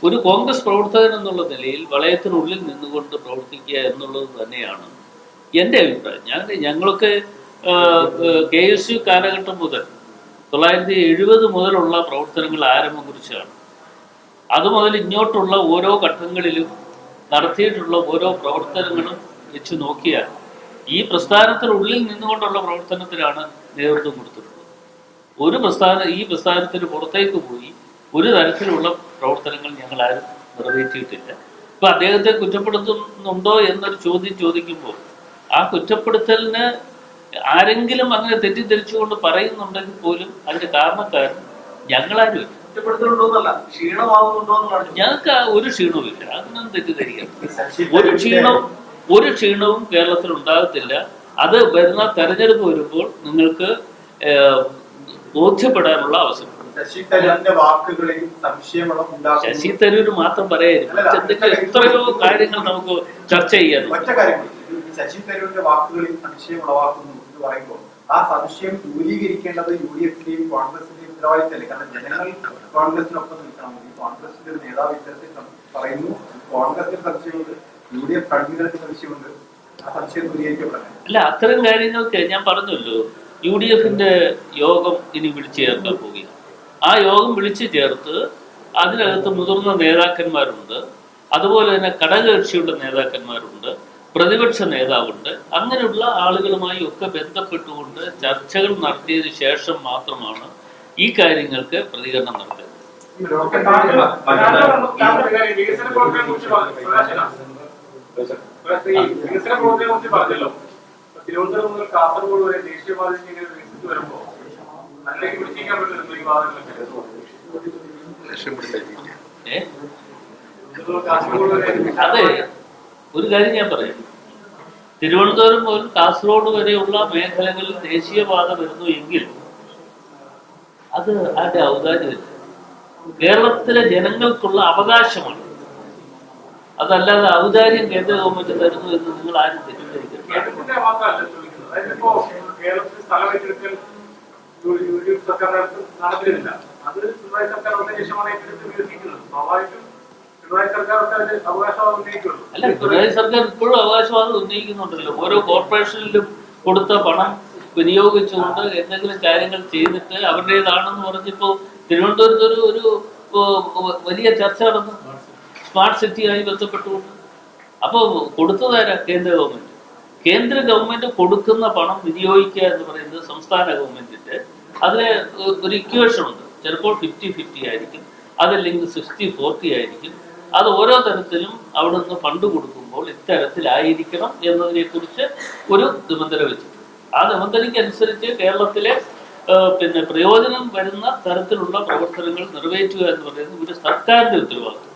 ഒരു കോൺഗ്രസ് പ്രവർത്തകൻ എന്നുള്ള നിലയിൽ വളയത്തിനുള്ളിൽ നിന്നുകൊണ്ട് പ്രവർത്തിക്കുക എന്നുള്ളത് തന്നെയാണ് എൻ്റെ അഭിപ്രായം. ഞങ്ങളൊക്കെ KSU കാലഘട്ടം മുതൽ 1970 മുതലുള്ള പ്രവർത്തനങ്ങൾ ആരംഭം കുറിച്ചാണ്. അതുമുതൽ ഇങ്ങോട്ടുള്ള ഓരോ ഘട്ടങ്ങളിലും നടത്തിയിട്ടുള്ള ഓരോ പ്രവർത്തനങ്ങളും വെച്ച് നോക്കിയാൽ ഈ പ്രസ്ഥാനത്തിനുള്ളിൽ നിന്നുകൊണ്ടുള്ള പ്രവർത്തനത്തിനാണ് നേതൃത്വം കൊടുത്തിട്ടുള്ളത്. ഈ പ്രസ്ഥാനത്തിന് പുറത്തേക്ക് പോയി ഒരു തരത്തിലുള്ള പ്രവർത്തനങ്ങൾ ഞങ്ങൾ ആരും നിറവേറ്റിയിട്ടില്ല. ഇപ്പൊ അദ്ദേഹത്തെ കുറ്റപ്പെടുത്തുന്നുണ്ടോ എന്നൊരു ചോദ്യം ചോദിക്കുമ്പോൾ ആ കുറ്റപ്പെടുത്തലിന് ആരെങ്കിലും അങ്ങനെ തെറ്റിദ്ധരിച്ചുകൊണ്ട് പറയുന്നുണ്ടെങ്കിൽ പോലും അതിന്റെ കാരണക്കാരൻ ഞങ്ങളാരും ഞങ്ങൾക്ക് ഒരു ക്ഷീണവുമില്ല. അതിനൊന്നും തെറ്റിദ്ധരിക്കാം. ഒരു ക്ഷീണവും കേരളത്തിൽ ഉണ്ടാകത്തില്ല. അത് വരുന്ന തെരഞ്ഞെടുപ്പ് വരുമ്പോൾ നിങ്ങൾക്ക് ബോധ്യപ്പെടാനുള്ള അവസരം. ശശി തരൂർ മാത്രം പറയായിരുന്നു, എത്രയോ കാര്യങ്ങൾ നമുക്ക് ചർച്ച ചെയ്യാൻ. ശശി തരൂരിന്റെ വാക്കുകളിൽ സംശയം ഉളവാക്കുന്നു എന്ന് പറയുമ്പോൾ ആ സംശയം ദൂരീകരിക്കേണ്ടത് UDF-ന്റെയും കോൺഗ്രസിന്റെയും ഉത്തരവാദിത്തമല്ലേ? കാരണം ജനങ്ങൾ കോൺഗ്രസിനൊപ്പം നിൽക്കണം. കോൺഗ്രസിന്റെ ഒരു നേതാവ് ഇത്തരത്തിൽ പറയുന്നു, കോൺഗ്രസിന് സംശയമുണ്ട്, UDF കൺവീനർക്ക് സംശയമുണ്ട്, ആ സംശയം ദൂരീകരിക്കപ്പെടണം. അല്ല, അത്തരം കാര്യങ്ങൾക്ക് ഞാൻ പറഞ്ഞല്ലോ, UDF-ന്റെ യോഗം ഇനി വിളിച്ചു ചേർക്കാൻ പോവുകയാണ്. ആ യോഗം വിളിച്ചു ചേർത്ത് അതിനകത്ത് മുതിർന്ന നേതാക്കന്മാരുണ്ട്, അതുപോലെ തന്നെ ഘടകകക്ഷിയുടെ നേതാക്കന്മാരുണ്ട്, പ്രതിപക്ഷ നേതാവുണ്ട്. അങ്ങനെയുള്ള ആളുകളുമായി ഒക്കെ ബന്ധപ്പെട്ടുകൊണ്ട് ചർച്ചകൾ നടത്തിയതിനു ശേഷം മാത്രമാണ് ഈ കാര്യങ്ങൾക്ക് പ്രതികരണം നടത്തുന്നത്. തിരുവനന്തപുരം മുതൽ കാസർഗോഡ് വരെ ദേശീയപാത വികസിച്ചു വരുമ്പോൾ അതിലേക്ക് പിടിച്ചിരിക്കാൻ പറ്റുന്ന ഈ വാദങ്ങളൊക്കെ അതെ, ഒരു കാര്യം ഞാൻ പറയാം. തിരുവനന്തപുരം മുതൽ കാസർഗോഡ് വരെയുള്ള മേഖലകളിൽ ദേശീയപാത വരുന്നു എങ്കിൽ അത് അതിന്റെ ഔദാര്യമല്ല, കേരളത്തിലെ ജനങ്ങൾക്കുള്ള അവകാശമാണ്. അതല്ലാതെ ഔദാര്യം കേന്ദ്ര ഗവൺമെന്റ് തരുന്നു എന്ന് നിങ്ങൾ ആരും തെറ്റിദ്ധരിക്കരുത്. അല്ല, പിണറായി സർക്കാർ ഇപ്പോഴും അവകാശവാദം ഉന്നയിക്കുന്നുണ്ടല്ലോ. ഓരോ കോർപ്പറേഷനിലും കൊടുത്ത പണം വിനിയോഗിച്ചുകൊണ്ട് എന്തെങ്കിലും കാര്യങ്ങൾ ചെയ്തിട്ട് അവരുടേതാണെന്ന് പറഞ്ഞിപ്പോ തിരുവനന്തപുരത്ത് ഒരു വലിയ ചർച്ച നടന്നു, സ്മാർട്ട് സിറ്റിയായി ബന്ധപ്പെട്ടുകൊണ്ട്. അപ്പോൾ കൊടുത്തതാരാ? കേന്ദ്ര ഗവൺമെന്റ് കൊടുക്കുന്ന പണം വിനിയോഗിക്കുക എന്ന് പറയുന്നത് സംസ്ഥാന ഗവൺമെന്റിന്റെ അതിന് ഒരു ഇക്വേഷൻ ഉണ്ട്. ചിലപ്പോൾ 50-50 ആയിരിക്കും, അതല്ലെങ്കിൽ 60-40 ആയിരിക്കും. അത് ഓരോ തരത്തിലും അവിടെ നിന്ന് ഫണ്ട് കൊടുക്കുമ്പോൾ ഇത്തരത്തിലായിരിക്കണം എന്നതിനെ കുറിച്ച് ഒരു നിബന്ധന വെച്ചിട്ടുണ്ട്. ആ നിബന്ധനയ്ക്ക് അനുസരിച്ച് കേരളത്തിലെ പ്രയോജനം വരുന്ന തരത്തിലുള്ള പ്രവർത്തനങ്ങൾ നിറവേറ്റുക എന്ന് പറയുന്നത് ഒരു സർക്കാരിന്റെ ഉത്തരവാദിത്വം.